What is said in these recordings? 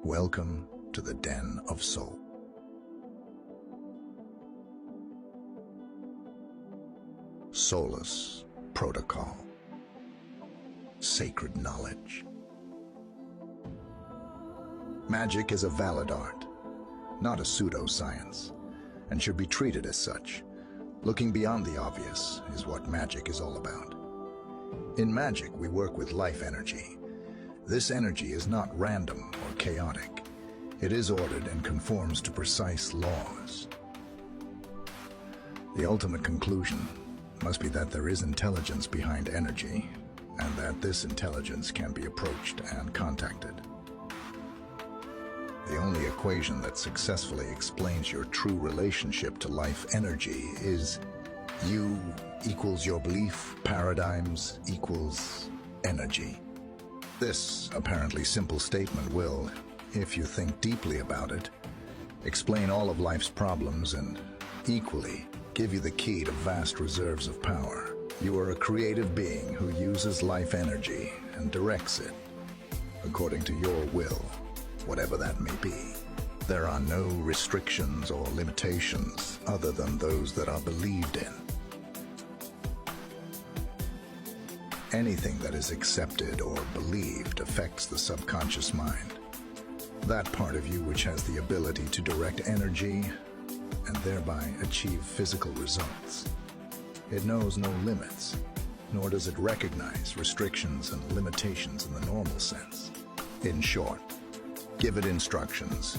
Welcome to the Den of Soul. Soulless Protocol. Sacred knowledge. Magic is a valid art, not a pseudoscience, and should be treated as such. Looking beyond the obvious is what magic is all about. In magic, we work with life energy. This energy is not random or chaotic. It is ordered and conforms to precise laws. The ultimate conclusion must be that there is intelligence behind energy, and that this intelligence can be approached and contacted. The only equation that successfully explains your true relationship to life energy is you equals your belief paradigms equals energy. This apparently simple statement will, if you think deeply about it, explain all of life's problems and equally give you the key to vast reserves of power. You are a creative being who uses life energy and directs it according to your will, whatever that may be. There are no restrictions or limitations other than those that are believed in. Anything that is accepted or believed affects the subconscious mind. That part of you which has the ability to direct energy and thereby achieve physical results. It knows no limits, nor does it recognize restrictions and limitations in the normal sense. In short, give it instructions,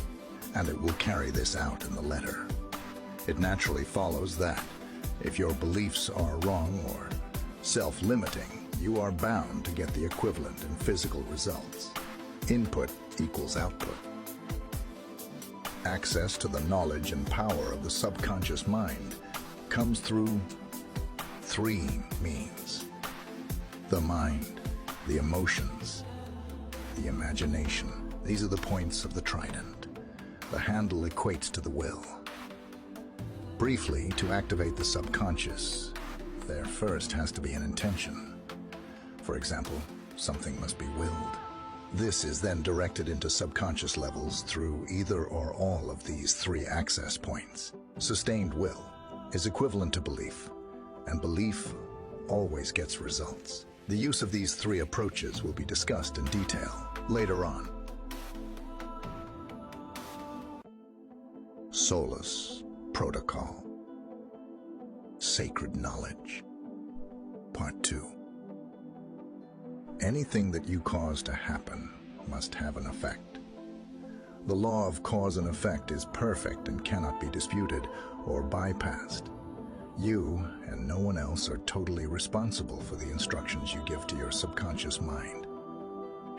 and it will carry this out in the letter. It naturally follows that if your beliefs are wrong or self-limiting, you are bound to get the equivalent in physical results. Input equals output. Access to the knowledge and power of the subconscious mind comes through three means: the mind, the emotions, the imagination. These are the points of the trident. The handle equates to the will. Briefly, to activate the subconscious, there first has to be an intention. For example, something must be willed. This is then directed into subconscious levels through either or all of these three access points. Sustained will is equivalent to belief, and belief always gets results. The use of these three approaches will be discussed in detail later on. Soulless Protocol. Sacred knowledge. Part 2. Anything that you cause to happen must have an effect. The law of cause and effect is perfect and cannot be disputed or bypassed. You and no one else are totally responsible for the instructions you give to your subconscious mind.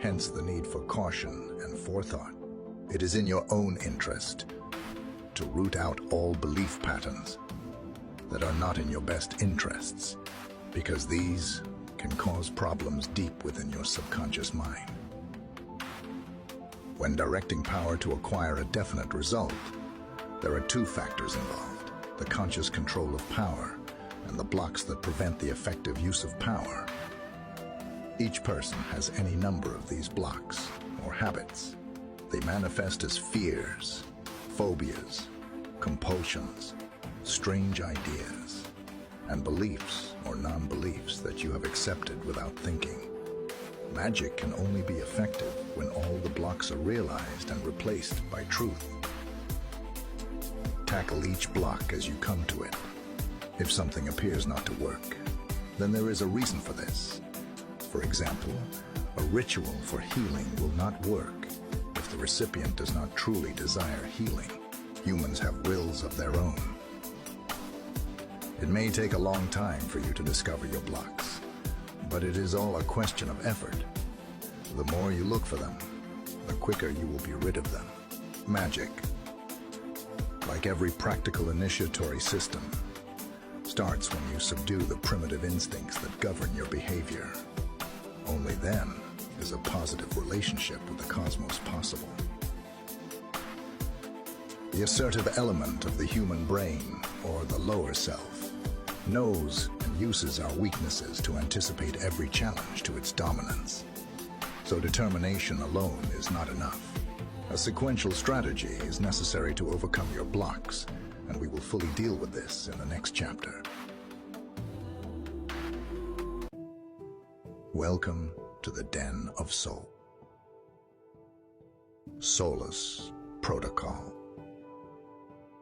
Hence the need for caution and forethought. It is in your own interest to root out all belief patterns that are not in your best interests, because these can cause problems deep within your subconscious mind. When directing power to acquire a definite result, there are two factors involved: the conscious control of power and the blocks that prevent the effective use of power. Each person has any number of these blocks or habits. They manifest as fears, phobias, compulsions, strange ideas, and beliefs or non-beliefs that you have accepted without thinking. Magic can only be effective when all the blocks are realized and replaced by truth. Tackle each block as you come to it. If something appears not to work, then there is a reason for this. For example, a ritual for healing will not work if the recipient does not truly desire healing. Humans have wills of their own. It may take a long time for you to discover your blocks, but it is all a question of effort. The more you look for them, the quicker you will be rid of them. Magic, like every practical initiatory system, starts when you subdue the primitive instincts that govern your behavior. Only then is a positive relationship with the cosmos possible. The assertive element of the human brain, or the lower self, knows and uses our weaknesses to anticipate every challenge to its dominance. So determination alone is not enough. A sequential strategy is necessary to overcome your blocks, and we will fully deal with this in the next chapter. Welcome to the Den of Soul. Soulless Protocol.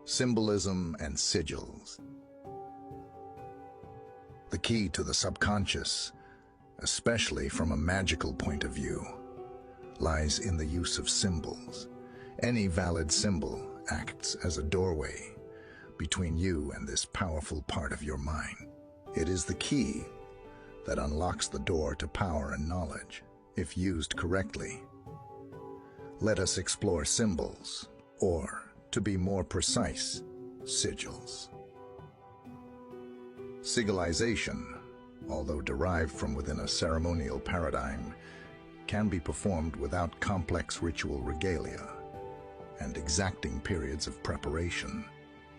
Symbolism and sigils. The key to the subconscious, especially from a magical point of view, lies in the use of symbols. Any valid symbol acts as a doorway between you and this powerful part of your mind. It is the key that unlocks the door to power and knowledge, if used correctly. Let us explore symbols, or, to be more precise, sigils. Sigilization, although derived from within a ceremonial paradigm, can be performed without complex ritual regalia and exacting periods of preparation.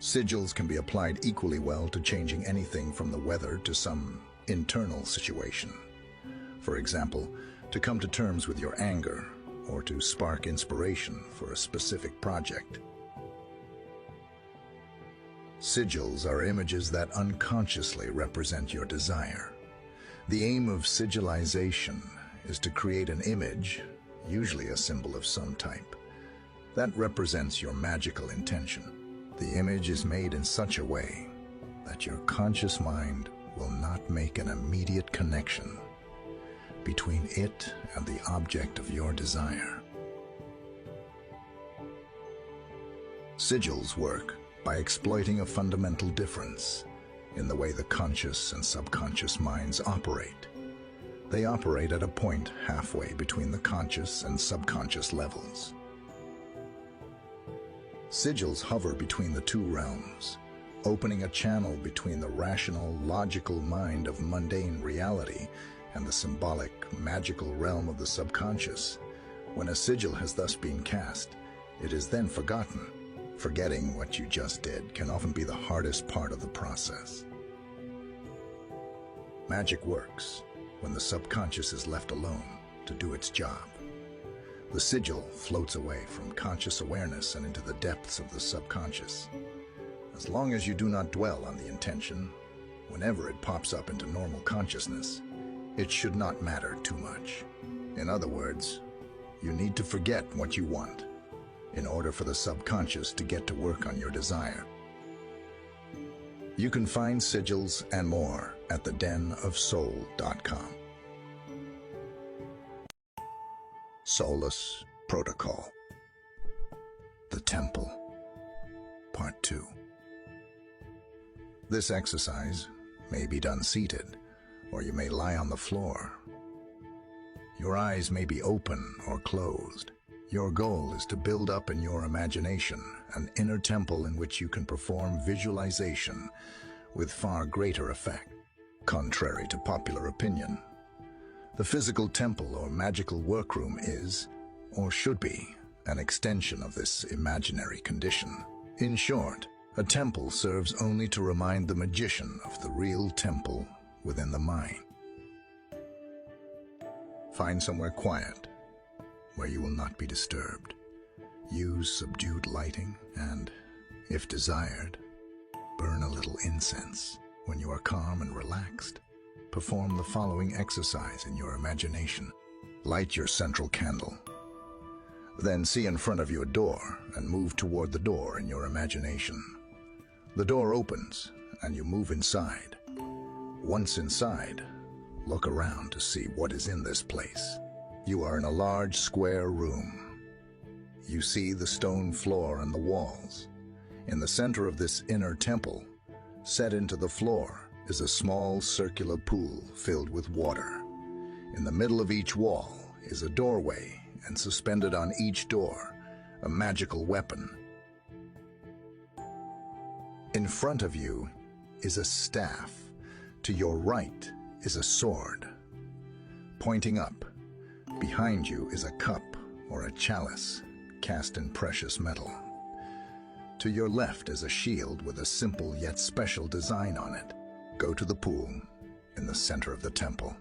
Sigils can be applied equally well to changing anything from the weather to some internal situation. For example, to come to terms with your anger or to spark inspiration for a specific project. Sigils are images that unconsciously represent your desire. The aim of sigilization is to create an image, usually a symbol of some type, that represents your magical intention. The image is made in such a way that your conscious mind will not make an immediate connection between it and the object of your desire. Sigils work by exploiting a fundamental difference in the way the conscious and subconscious minds operate. They operate at a point halfway between the conscious and subconscious levels. Sigils hover between the two realms, opening a channel between the rational, logical mind of mundane reality and the symbolic, magical realm of the subconscious. When a sigil has thus been cast, it is then forgotten. Forgetting what you just did can often be the hardest part of the process. Magic works when the subconscious is left alone to do its job. The sigil floats away from conscious awareness and into the depths of the subconscious. As long as you do not dwell on the intention, whenever it pops up into normal consciousness, it should not matter too much. In other words, you need to forget what you want in order for the subconscious to get to work on your desire. You can find sigils and more at thedenofsoul.com. Soulless Protocol. The Temple. Part 2. This exercise may be done seated, or you may lie on the floor. Your eyes may be open or closed. Your goal is to build up in your imagination an inner temple in which you can perform visualization with far greater effect. Contrary to popular opinion, the physical temple or magical workroom is, or should be, an extension of this imaginary condition. In short, a temple serves only to remind the magician of the real temple within the mind. Find somewhere quiet, where you will not be disturbed. Use subdued lighting and, if desired, burn a little incense. When you are calm and relaxed, perform the following exercise in your imagination. Light your central candle. Then see in front of you a door and move toward the door in your imagination. The door opens and you move inside. Once inside, look around to see what is in this place. You are in a large square room. You see the stone floor and the walls. In the center of this inner temple, set into the floor, is a small circular pool filled with water. In the middle of each wall is a doorway, and suspended on each door, a magical weapon. In front of you is a staff. To your right is a sword. Pointing up, behind you is a cup or a chalice cast in precious metal. To your left is a shield with a simple yet special design on it. Go to the pool in the center of the temple.